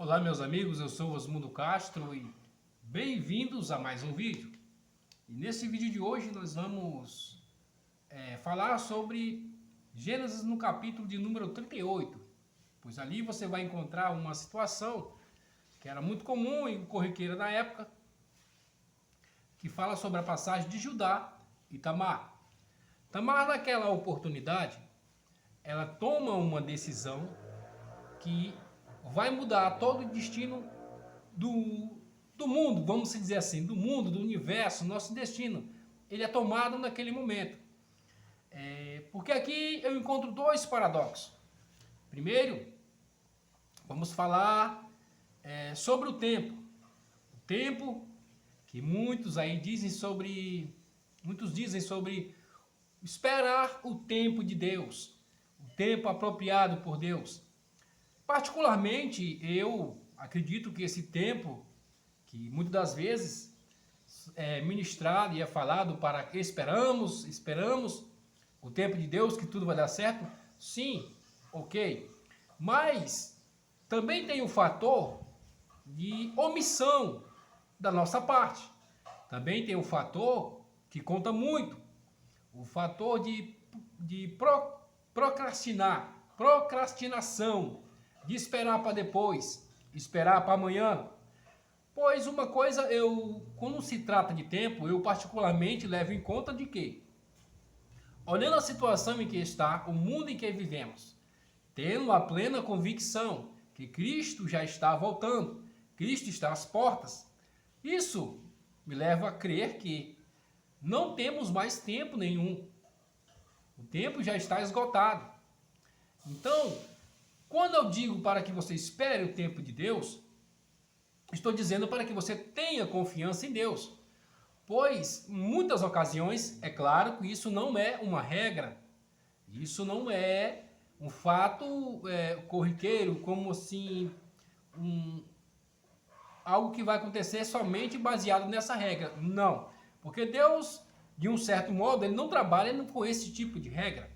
Olá meus amigos, eu sou Osmundo Castro e bem-vindos a mais um vídeo. E nesse vídeo de hoje nós vamos falar sobre Gênesis no capítulo de número 38, pois ali você vai encontrar uma situação que era muito comum e corriqueira na época, que fala sobre a passagem de Judá e Tamar. Tamar, naquela oportunidade, ela toma uma decisão que vai mudar todo o destino do mundo, vamos dizer assim, do mundo, do universo, nosso destino. Ele é tomado naquele momento. Porque aqui eu encontro dois paradoxos. Primeiro, vamos falar sobre o tempo. O tempo que muitos dizem sobre esperar o tempo de Deus, o tempo apropriado por Deus. Particularmente, eu acredito que esse tempo, que muitas das vezes é ministrado e é falado para que esperamos o tempo de Deus, que tudo vai dar certo, sim, ok. Mas também tem o fator de omissão da nossa parte. Também tem o fator que conta muito, o fator de procrastinação, de esperar para depois, esperar para amanhã. Pois uma coisa, quando se trata de tempo, eu particularmente levo em conta de que, olhando a situação em que está, o mundo em que vivemos, tendo a plena convicção que Cristo já está voltando, Cristo está às portas, isso me leva a crer que não temos mais tempo nenhum. O tempo já está esgotado. Então, quando eu digo para que você espere o tempo de Deus, estou dizendo para que você tenha confiança em Deus. Pois, em muitas ocasiões, é claro que isso não é uma regra. Isso não é um fato corriqueiro, como assim, algo que vai acontecer somente baseado nessa regra. Não. Porque Deus, de um certo modo, ele não trabalha com esse tipo de regra.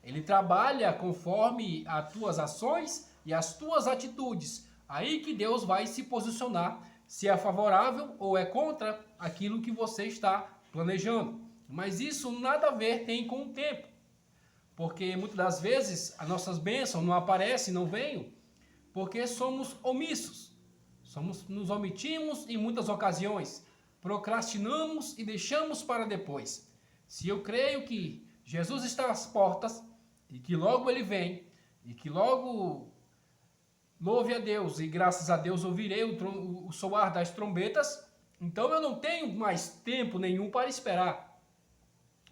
Ele trabalha conforme as tuas ações e as tuas atitudes. Aí que Deus vai se posicionar, se é favorável ou é contra aquilo que você está planejando. Mas isso nada a ver tem com o tempo. Porque muitas das vezes as nossas bênçãos não aparecem, não vêm, porque somos omissos. Nos omitimos em muitas ocasiões, procrastinamos e deixamos para depois. Se eu creio que Jesus está às portas, e que logo ele vem, e que logo, louve a Deus e graças a Deus ouvirei o soar das trombetas, então eu não tenho mais tempo nenhum para esperar.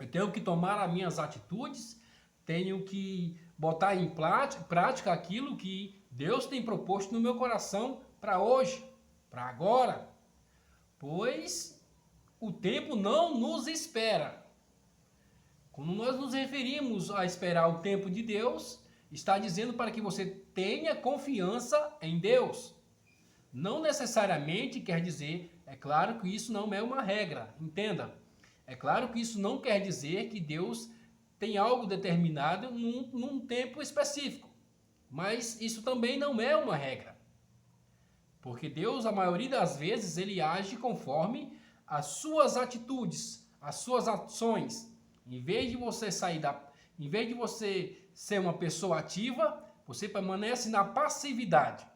Eu tenho que tomar as minhas atitudes, tenho que botar em prática aquilo que Deus tem proposto no meu coração para hoje, para agora, pois o tempo não nos espera. Quando nós nos referimos a esperar o tempo de Deus, está dizendo para que você tenha confiança em Deus. Não necessariamente quer dizer, é claro que isso não é uma regra, entenda. É claro que isso não quer dizer que Deus tem algo determinado num tempo específico. Mas isso também não é uma regra. Porque Deus, a maioria das vezes, ele age conforme as suas atitudes, as suas ações. Em vez de você ser uma pessoa ativa, você permanece na passividade.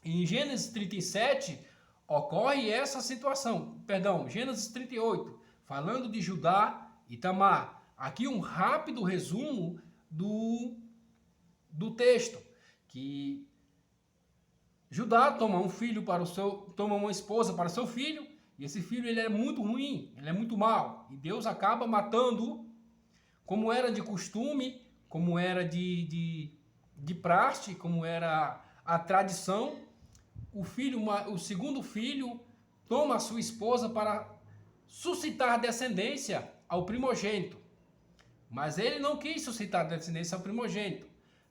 Em Gênesis 37 ocorre essa situação. Gênesis 38, falando de Judá e Tamar. Aqui um rápido resumo do texto, que Judá toma uma esposa para o seu filho, e esse filho ele é muito ruim, ele é muito mau. E Deus acaba matando-o, como era de costume, como era de praxe, como era a tradição. O segundo filho toma a sua esposa para suscitar descendência ao primogênito. Mas ele não quis suscitar descendência ao primogênito.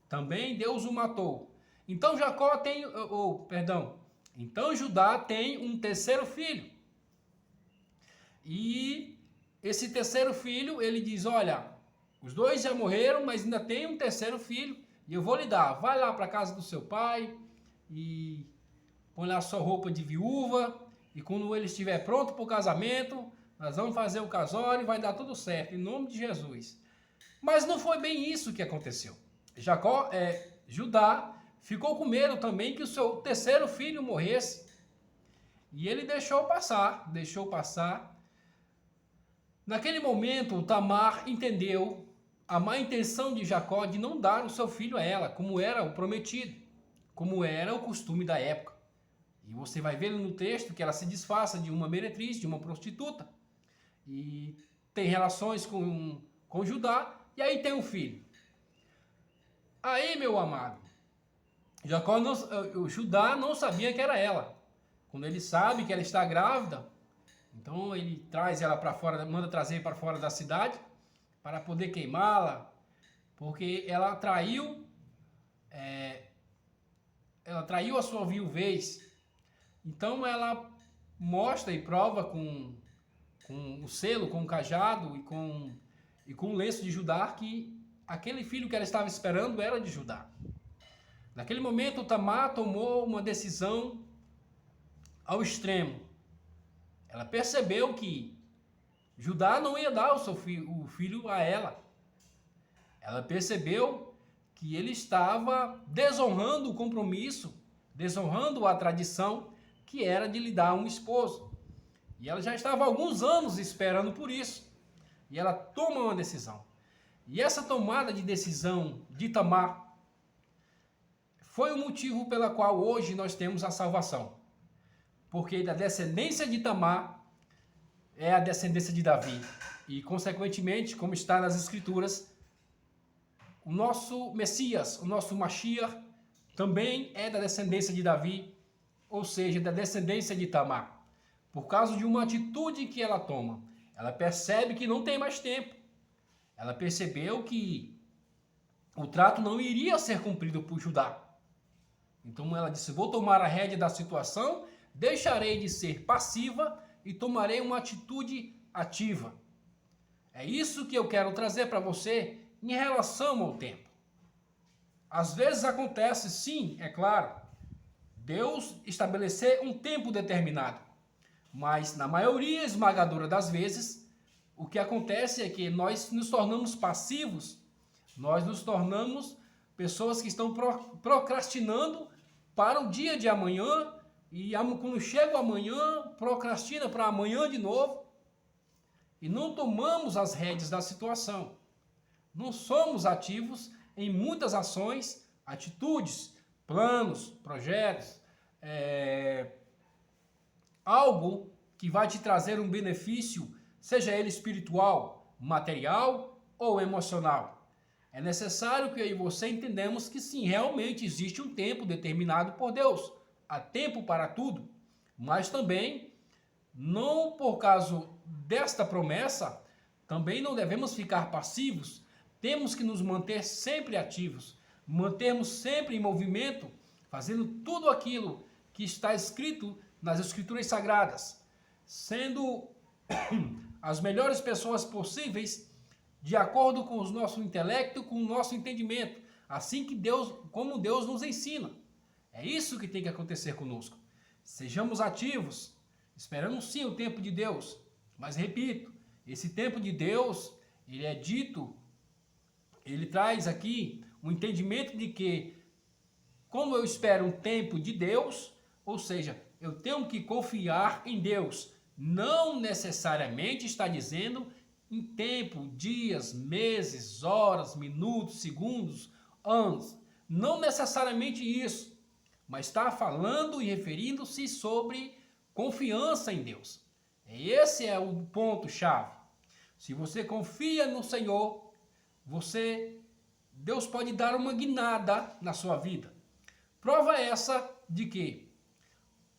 Também Deus o matou. Então Então Judá tem um terceiro filho. E esse terceiro filho, ele diz, olha, os dois já morreram, mas ainda tem um terceiro filho, e eu vou lhe dar, vai lá para a casa do seu pai, e põe lá sua roupa de viúva, e quando ele estiver pronto para o casamento, nós vamos fazer o casório e vai dar tudo certo, em nome de Jesus. Mas não foi bem isso que aconteceu. Judá ficou com medo também que o seu terceiro filho morresse. E ele deixou passar. Naquele momento, Tamar entendeu a má intenção de Jacó de não dar o seu filho a ela, como era o prometido, como era o costume da época. E você vai ver no texto que ela se disfarça de uma meretriz, de uma prostituta, e tem relações com Judá, e aí tem um filho. Aí, meu amado, o Judá não sabia que era ela. Quando ele sabe que ela está grávida, então ele traz ela para fora, manda trazer para fora da cidade para poder queimá-la, porque ela traiu a sua viuvez. Então ela mostra e prova com o selo, com o cajado e com o lenço de Judá que aquele filho que ela estava esperando era de Judá. Naquele momento, Tamar tomou uma decisão ao extremo. Ela percebeu que Judá não ia dar o filho a ela. Ela percebeu que ele estava desonrando o compromisso, desonrando a tradição que era de lhe dar um esposo. E ela já estava há alguns anos esperando por isso. E ela toma uma decisão. E essa tomada de decisão de Tamar foi o motivo pela qual hoje nós temos a salvação. Porque da descendência de Tamar é a descendência de Davi. E, consequentemente, como está nas Escrituras, o nosso Messias, o nosso Mashiach, também é da descendência de Davi, ou seja, da descendência de Tamar. Por causa de uma atitude que ela toma. Ela percebe que não tem mais tempo. Ela percebeu que o trato não iria ser cumprido por Judá. Então ela disse, vou tomar a rédea da situação, deixarei de ser passiva e tomarei uma atitude ativa. É isso que eu quero trazer para você em relação ao tempo. Às vezes acontece, sim, é claro, Deus estabelecer um tempo determinado. Mas na maioria esmagadora das vezes, o que acontece é que nós nos tornamos passivos, nós nos tornamos pessoas que estão procrastinando para o dia de amanhã, e quando chega o amanhã, procrastina para amanhã de novo, e não tomamos as rédeas da situação. Não somos ativos em muitas ações, atitudes, planos, projetos, algo que vai te trazer um benefício, seja ele espiritual, material ou emocional. É necessário que eu e você entendamos que sim, realmente existe um tempo determinado por Deus. Há tempo para tudo, mas também, não por causa desta promessa, também não devemos ficar passivos. Temos que nos manter sempre ativos, mantermos sempre em movimento, fazendo tudo aquilo que está escrito nas Escrituras Sagradas, sendo as melhores pessoas possíveis, de acordo com o nosso intelecto, com o nosso entendimento, assim que como Deus nos ensina. É isso que tem que acontecer conosco. Sejamos ativos, esperamos sim o tempo de Deus, mas repito, esse tempo de Deus, ele traz aqui um entendimento de que, como eu espero um tempo de Deus, ou seja, eu tenho que confiar em Deus. Não necessariamente está dizendo em tempo, dias, meses, horas, minutos, segundos, anos. Não necessariamente isso, mas está falando e referindo-se sobre confiança em Deus. Esse é o ponto-chave. Se você confia no Senhor, Deus pode dar uma guinada na sua vida. Prova essa de que,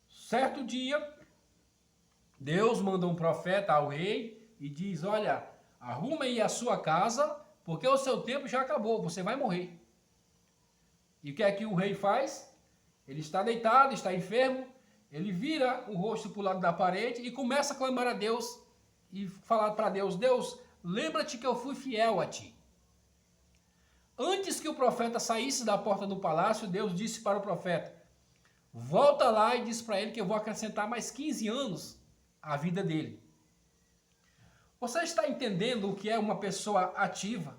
certo dia, Deus manda um profeta ao rei e diz, olha, arruma aí a sua casa, porque o seu tempo já acabou, você vai morrer. E o que é que o rei faz? Ele está deitado, está enfermo, ele vira o rosto para o lado da parede e começa a clamar a Deus e falar para Deus, Deus, lembra-te que eu fui fiel a ti. Antes que o profeta saísse da porta do palácio, Deus disse para o profeta, volta lá e diz para ele que eu vou acrescentar mais 15 anos à vida dele. Você está entendendo o que é uma pessoa ativa?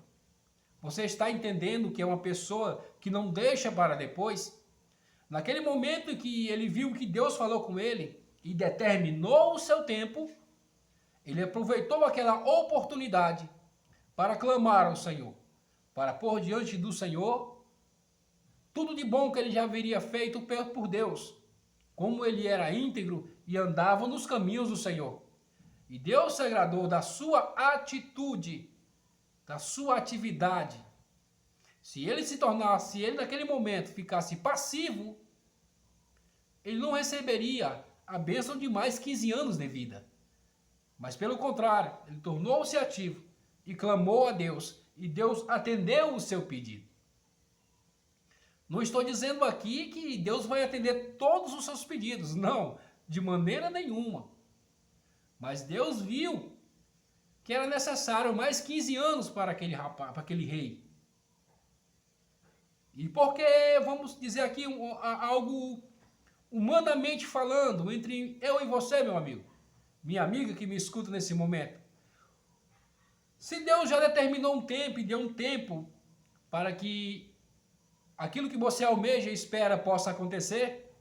Você está entendendo o que é uma pessoa que não deixa para depois? Naquele momento em que ele viu que Deus falou com ele e determinou o seu tempo, ele aproveitou aquela oportunidade para clamar ao Senhor, para pôr diante do Senhor tudo de bom que ele já haveria feito por Deus, como ele era íntegro e andava nos caminhos do Senhor. E Deus se agradou da sua atitude, da sua atividade. Se ele naquele momento ficasse passivo, ele não receberia a bênção de mais 15 anos de vida. Mas pelo contrário, ele tornou-se ativo e clamou a Deus, e Deus atendeu o seu pedido. Não estou dizendo aqui que Deus vai atender todos os seus pedidos, não, de maneira nenhuma. Mas Deus viu que era necessário mais 15 anos para aquele rapaz, para aquele rei. E porque, vamos dizer aqui, algo humanamente falando, entre eu e você, meu amigo, minha amiga que me escuta nesse momento. Se Deus já determinou um tempo e deu um tempo para que aquilo que você almeja e espera possa acontecer,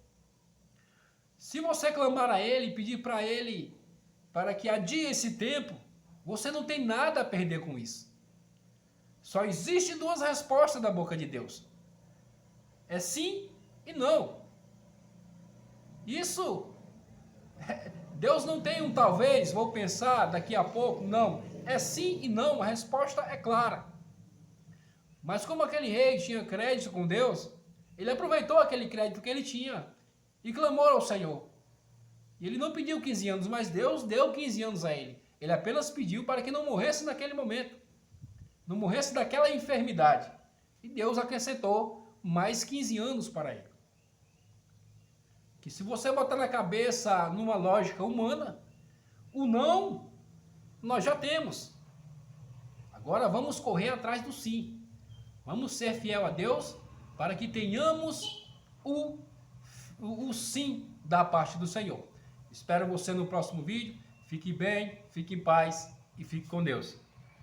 se você clamar a Ele e pedir para Ele para que adie esse tempo, você não tem nada a perder com isso. Só existe duas respostas da boca de Deus. É sim e não. Isso, Deus não tem um talvez, vou pensar daqui a pouco, não. É sim e não, a resposta é clara. Mas como aquele rei tinha crédito com Deus, ele aproveitou aquele crédito que ele tinha e clamou ao Senhor. E ele não pediu 15 anos, mas Deus deu 15 anos a ele. Ele apenas pediu para que não morresse naquele momento, não morresse daquela enfermidade. E Deus acrescentou mais 15 anos para ele. Que se você botar na cabeça numa lógica humana, o não nós já temos. Agora vamos correr atrás do sim. Vamos ser fiel a Deus para que tenhamos o sim da parte do Senhor. Espero você no próximo vídeo. Fique bem, fique em paz e fique com Deus.